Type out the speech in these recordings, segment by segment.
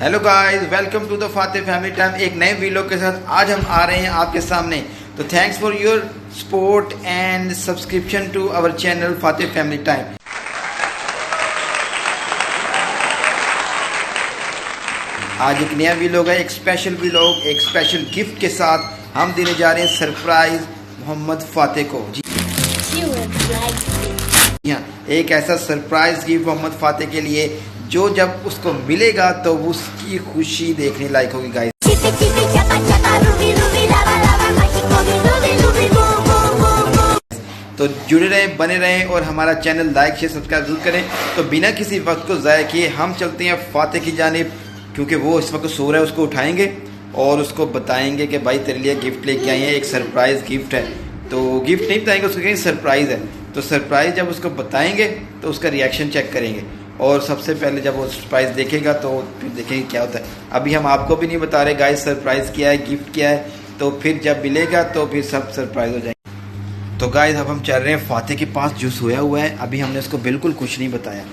Hello guys, welcome to the Phate family time. एक नए video के साथ आज हम आ रहे हैं आपके सामने। तो thanks for your support and subscription to our channel Fate family time. आज एक नया वीलॉग है, एक स्पेशल वीलॉग, एक स्पेशल गिफ्ट के साथ हम देने जा रहे हैं सरप्राइज मोहम्मद फाते को। जी हाँ, एक ऐसा सरप्राइज गिफ्ट मोहम्मद फाते के लिए जो जब उसको मिलेगा तो उसकी खुशी देखने लायक होगी गाइस। तो जुड़े रहें, बने रहें और हमारा चैनल लाइक शेयर सब्सक्राइब जरूर करें। तो बिना किसी वक्त को ज़ाया किए हम चलते हैं फाते की जानिब, क्योंकि वो इस वक्त सो रहा है। उसको उठाएंगे और उसको बताएंगे कि भाई तेरे लिए गिफ्ट लेके आए हैं, एक सरप्राइज़ गिफ्ट है। तो गिफ्ट नहीं बताएंगे, उसको कहेंगे सरप्राइज़ है। तो सरप्राइज़ जब उसको बताएंगे तो उसका रिएक्शन चेक करेंगे और सबसे पहले जब वो सरप्राइज़ देखेगा तो फिर देखेंगे क्या होता है। अभी हम आपको भी नहीं बता रहे गाइस सरप्राइज़ क्या है, गिफ्ट क्या है। तो फिर जब मिलेगा तो फिर सब सरप्राइज़ हो जाएंगे। तो गाइस अब हम चल रहे हैं फाते के पास जो सोया हुआ है। अभी हमने उसको बिल्कुल कुछ नहीं बताया।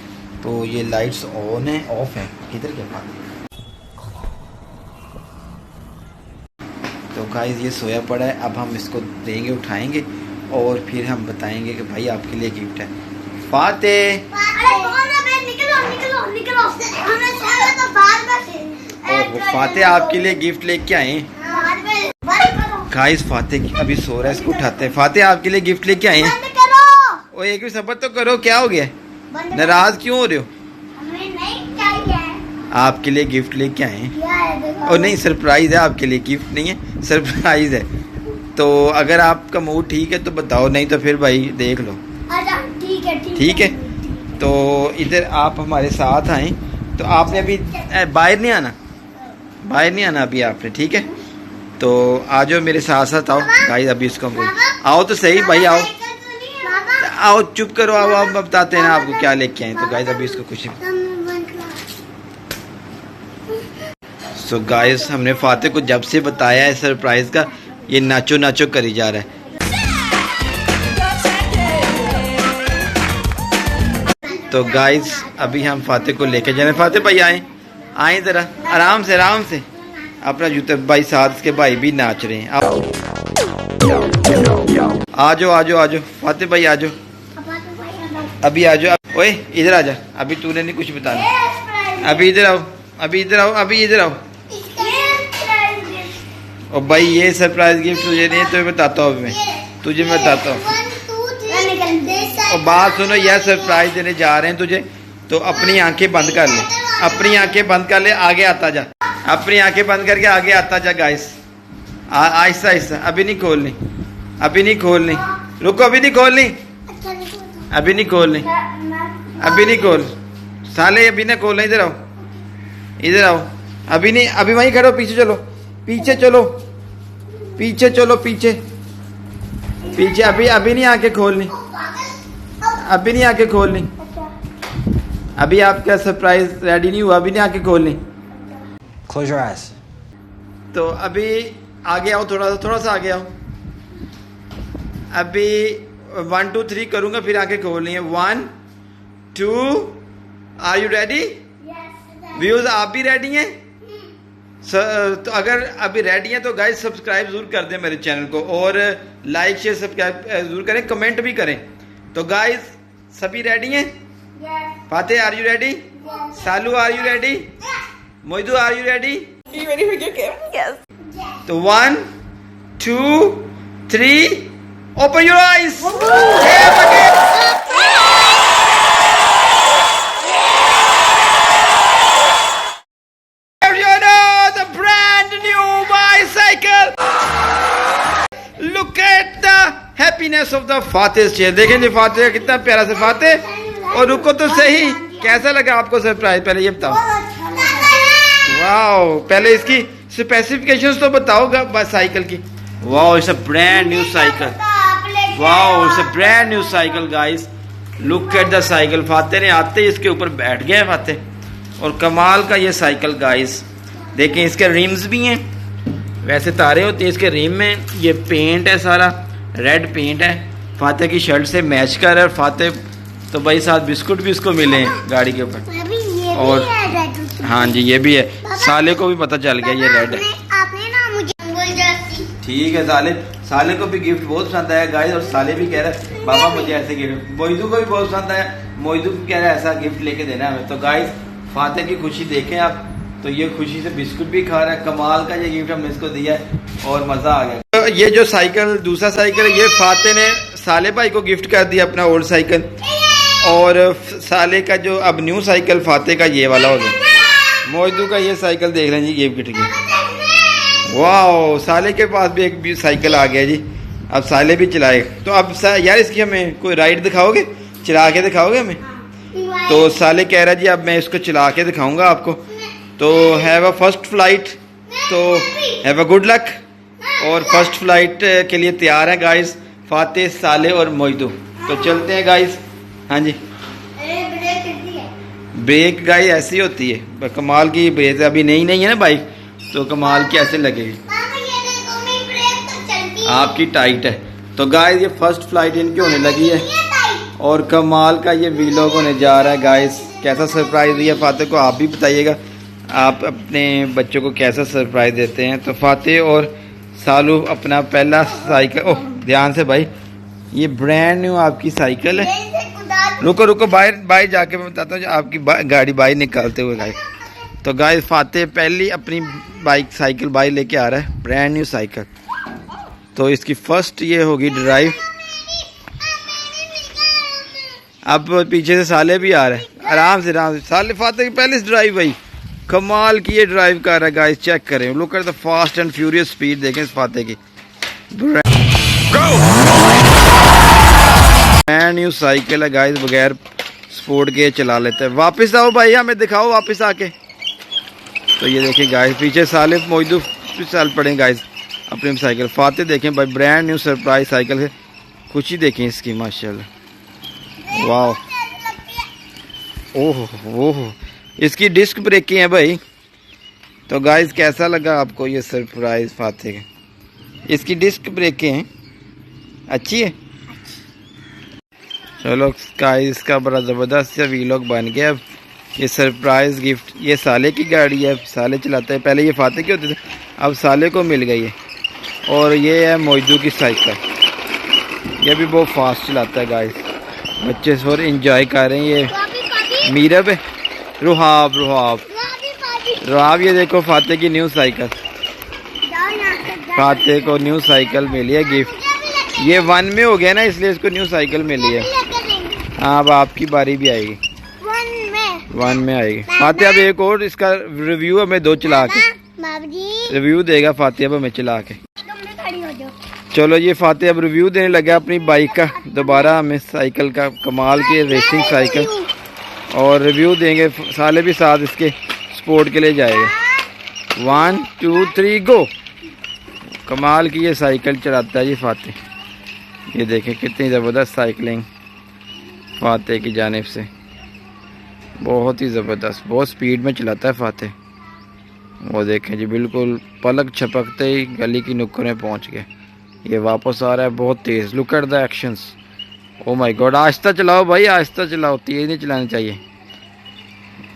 तो ये लाइट्स ऑन है, ऑफ है, किधर क्या फाते। तो गाइस ये सोया पड़ा है। अब हम इसको देंगे, उठाएंगे और फिर हम बताएंगे कि भाई आपके लिए गिफ्ट है। फाते फाते आपके लिए गिफ्ट लेके आए। गाइस फाते अभी सो रहा है, इसको उठाते हैं। फाते आपके लिए गिफ्ट लेके आए। ओ एक भी सबर तो करो, क्या हो गया, नाराज क्यों हो रहे हो? आपके लिए गिफ्ट लेके आए। और नहीं, सरप्राइज है आपके लिए, गिफ्ट नहीं है, सरप्राइज है। तो अगर आपका मूड ठीक है तो बताओ, नहीं तो फिर भाई देख लो। ठीक है। तो इधर आप हमारे साथ आए। तो आपने अभी बाहर नहीं आना, बाहर नहीं आना अभी आपने, ठीक है। तो आ जाओ मेरे साथ साथ आओ गाइस। अभी इसको आओ तो सही भाई, आओ आओ, चुप करो, आओ आप बताते हैं ना आपको क्या लेके आए। तो गाइस अभी इसको कुछ सो गाइस हमने फाते को जब से बताया है सरप्राइज का, ये नाचो नाचो करी जा रहा है। तो गाइस अभी हम फाते को लेके जा रहे हैं। फाते भाई आए आए जरा, आराम से आराम से, अपना जूते भाई साथ के भाई भी नाच रहे हैं। आ जाओ आ जाओ आ जाओ फाते भाई, आ जाओ अभी, आ जाओ। ओए इधर आ जा, अभी तूने नहीं कुछ बताना। अभी इधर आओ, अभी इधर आओ, अभी इधर आओ। और भाई ये सरप्राइज गिफ्ट तुझे नहीं तो बताता हूँ, मैं तुझे बताता हूँ। और बात सुनो, यह सरप्राइज देने जा रहे हैं तुझे, तो अपनी आंखें बंद कर ले, अपनी आंखें बंद कर ले, आगे आता जा, अपनी आंखें बंद करके आगे आता जा गाइस, आहिस्ता आहिस्ता। अभी नहीं खोलनी, अभी नहीं खोलनी, रुको, अभी नहीं खोलनी, अभी नहीं खोलनी, अभी नहीं खोल साले, अभी ना खोलना। इधर आओ, इधर आओ, अभी नहीं, अभी वहीं खड़ो, पीछे चलो, पीछे चलो, पीछे चलो, पीछे पीछे। अभी नहीं आंखें खोलनी, अभी नहीं आंखें खोलनी। अभी आपका सरप्राइज रेडी नहीं हुआ, अभी नहीं आंखें खोलनी। Close your eyes. तो अभी आगे आओ, थोड़ा सा आगे आओ। अभी 1 2 3 करूंगा, फिर आंखें खोलनी है। 1 2, आर यू रेडी? व्यूज आप भी रेडी हैं? तो अगर अभी रेडी हैं तो गाइस सब्सक्राइब जरूर कर दें मेरे चैनल को, और लाइक शेयर सब्सक्राइब जरूर करें, कमेंट भी करें। तो गाइस सभी रेडी हैं? Fate are you ready? Salu are you ready? Moidu are you ready? You ready for your gift? Yes. तो 1 2 3, open your eyes. The brand new bicycle. Look at the happiness of the Fateh's chair. देखें जी फाते कितना प्यारा से फाते। और रुको तो सही, कैसा लगा आपको सरप्राइज, पहले ये बताओ। वाओ, पहले इसकी स्पेसिफिकेशंस तो बताओ साइकिल की। Wow, it's a brand new cycle. Wow, it's a brand new cycle guys. Look at the cycle. Fate ने आते ही इसके ऊपर बैठ गए फाते, और कमाल का ये साइकिल गाइस। देखें इसके रिम्स भी हैं, वैसे तारे होते हैं इसके रिम में। ये पेंट है, सारा रेड पेंट है, फाते की शर्ट से मैच कर है। और फाते तो भाई साथ बिस्कुट भी इसको मिले हैं गाड़ी के ऊपर। और हाँ जी ये भी है, साले को भी पता चल गया ये रेड है। आपने ना मुझे ठीक है, साले को भी गिफ्ट बहुत पसंद आया गाइस, और साले भी कह रहा है बाबा मुझे ऐसे गिफ्ट। मोइदू को भी बहुत पसंद आया, मोइदू भी कह रहा है ऐसा गिफ्ट लेके देना हमें। तो गाइस फाते की खुशी देखें आप, तो ये खुशी से बिस्कुट भी खा रहा है। कमाल का ये गिफ्ट हमने इसको दिया है और मजा आ गया। तो ये जो साइकिल, दूसरा साइकिल है, ये फाते ने साले भाई को गिफ्ट कर दिया अपना ओल्ड साइकिल, और साले का जो अब न्यू साइकिल फाते का ये वाला हो गया। मोइदू का ये साइकिल देख लें जी, ये गिफ्ट की। वाह, साले के पास भी एक भी साइकिल आ गया जी, अब साले भी चलाए। तो अब यार इसकी हमें कोई राइड दिखाओगे, चला के दिखाओगे हमें? तो साले कह रहा जी अब मैं इसको चला के दिखाऊंगा आपको। तो हैव अ फर्स्ट फ्लाइट, तो हैव अ गुड लक। और फर्स्ट फ्लाइट के लिए तैयार है गाइस फाते, साले और मोइदू। तो चलते हैं गाइस। हाँ जी, ब्रेक गाइस ऐसी होती है, कमाल की ब्रेक। अभी नई है ना बाइक, तो कमाल की ऐसे लगेगी। आपकी टाइट है। तो गाइस ये फर्स्ट फ्लाइट इनकी होने लगी है, और कमाल का ये वीलॉग होने जा रहा है गाइस। कैसा सरप्राइज दिया फाते को, आप भी बताइएगा आप अपने बच्चों को कैसा सरप्राइज देते हैं। तो फाते और सालू अपना पहला साइकिल, ओह ध्यान से भाई, ये ब्रांड न्यू आपकी साइकिल है। रुको बाहर जाके मैं बताता हूँ आपकी गाड़ी बाहर निकालते हुए गाइस। तो गाइस फाते पहली अपनी बाइक साइकिल बाहर लेके आ रहा है, ब्रांड न्यू साइकिल। तो इसकी फर्स्ट ये होगी ड्राइव। अब पीछे से साले भी आ रहा है, आराम से साले फाते की पहले ड्राइव भाई, कमाल की ये ड्राइव कर रहा है गाइस। चेक करें, look at the fast and furious speed देखें इस फाते की। ब्रांड न्यू साइकिल है गाइस, बगैर स्पोर्ट के चला लेते हैं। वापस आओ भाई, हमें दिखाओ वापस आके। तो ये देखिए गाइस, पीछे साले मोइदू चल पड़े गाइस अपनी साइकिल। फाते देखें भाई, ब्रांड न्यू सरप्राइज साइकिल है, खुशी देखें इसकी माशाल्लाह। वाह, ओह इसकी डिस्क ब्रेकें हैं भाई। तो गाइस कैसा लगा आपको ये सरप्राइज फाते का? इसकी डिस्क ब्रेकें हैं, अच्छी है। चलो गाइस इसका बड़ा ज़बरदस्त सा वीलॉग बन गया। अब ये सरप्राइज गिफ्ट, ये साले की गाड़ी है, साले चलाते हैं। पहले ये फाते की होती थी, अब साले को मिल गई है। और ये है मोइदू की साइकिल, ये भी बहुत फास्ट चलाता है गाइस। बच्चे और इंजॉय कर रहे हैं। ये मीरब है, रुहाब, ये देखो फाते की न्यू साइकिल, फाते को न्यू साइकिल मिली है गिफ्ट। ये 1 में हो गया ना, इसलिए इसको न्यू साइकिल मिली है। हाँ अब आपकी बारी भी आएगी, 1 में आएगी। फाते अब एक और इसका रिव्यू हमें दो चला के, रिव्यू देगा फाते अब हमें चला के। चलो ये फाते अब रिव्यू देने लगा अपनी बाइक का दोबारा हमें, साइकिल का, कमाल की रेसिंग साइकिल। और रिव्यू देंगे, साले भी साथ इसके स्पोर्ट के लिए जाएगा। 1 2 3 गो। कमाल की ये साइकिल चलाता है ये फाते। ये देखें कितनी ज़बरदस्त साइकिलिंग फाते की जानिब से, बहुत ही ज़बरदस्त, बहुत स्पीड में चलाता है फाते। वो देखें जी, बिल्कुल पलक झपकते ही गली की नुक्कड़ में पहुंच गए। ये वापस आ रहा है बहुत तेज़, look at the actions. O my God, आहिस्ता चलाओ भाई, आहिस्ता चलाओ, तेज़ नहीं चलाना चाहिए।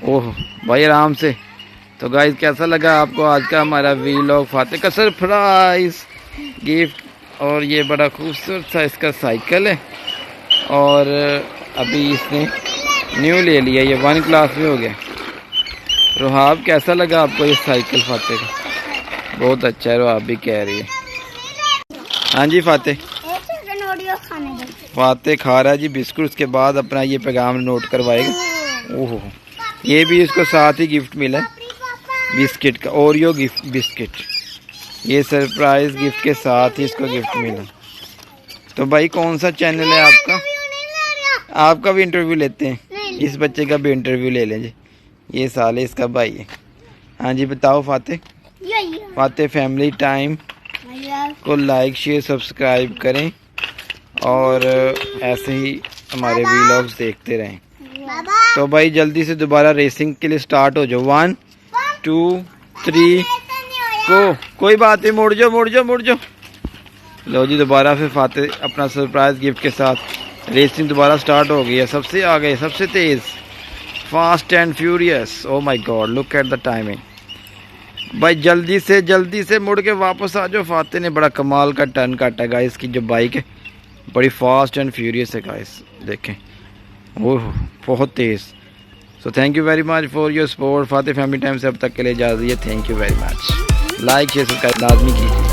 ओह भाई आराम से। तो गाइस कैसा लगा आपको आज का हमारा वीलॉग फाते का सरप्राइज गिफ्ट? और ये बड़ा खूबसूरत सा इसका साइकिल है, और अभी इसने न्यू ले लिया, ये 1 क्लास में हो गया। रुहाब कैसा लगा आपको ये साइकिल फाते का? बहुत अच्छा है, रुहाब भी कह रही है। हाँ जी फाते, फाते खा रहा है जी बिस्कुट, उसके बाद अपना ये पैगाम नोट करवाएगा। ओहो, ये भी इसको साथ ही गिफ्ट मिला बिस्किट का, ओरियो गिफ्ट बिस्किट। ये सरप्राइज गिफ्ट के साथ ही इसको गिफ्ट मिला। तो भाई कौन सा चैनल है आपका? आपका भी इंटरव्यू लेते हैं, इस बच्चे का भी इंटरव्यू ले लें जी। ये साले इसका भाई है। हाँ जी बताओ फाते। फाते फैमिली टाइम को लाइक शेयर सब्सक्राइब करें, और ऐसे ही हमारे वीलॉग्स देखते रहें। तो भाई जल्दी से दोबारा रेसिंग के लिए स्टार्ट हो जाओ। 1 2 3 गो। कोई बात नहीं, मुड़ जाओ। लो जी दोबारा फिर फाते अपना सरप्राइज गिफ्ट के साथ रेसिंग दोबारा स्टार्ट हो गई है। सबसे आगे, सबसे तेज fast and furious. Oh my god, look at the timing. भाई जल्दी से मुड़ के वापस आ जाओ। फाते ने बड़ा कमाल का टर्न काटा है गाइस। की जो बाइक है बड़ी फास्ट एंड फ्यूरियस है गाइस, देखें। ओह बहुत तेज़। So thank you very much for your support. Fate family time से अब तक के लिए इजाज़त दीजिए। Thank you very much. Like share subscribe लाजमी कीजिए।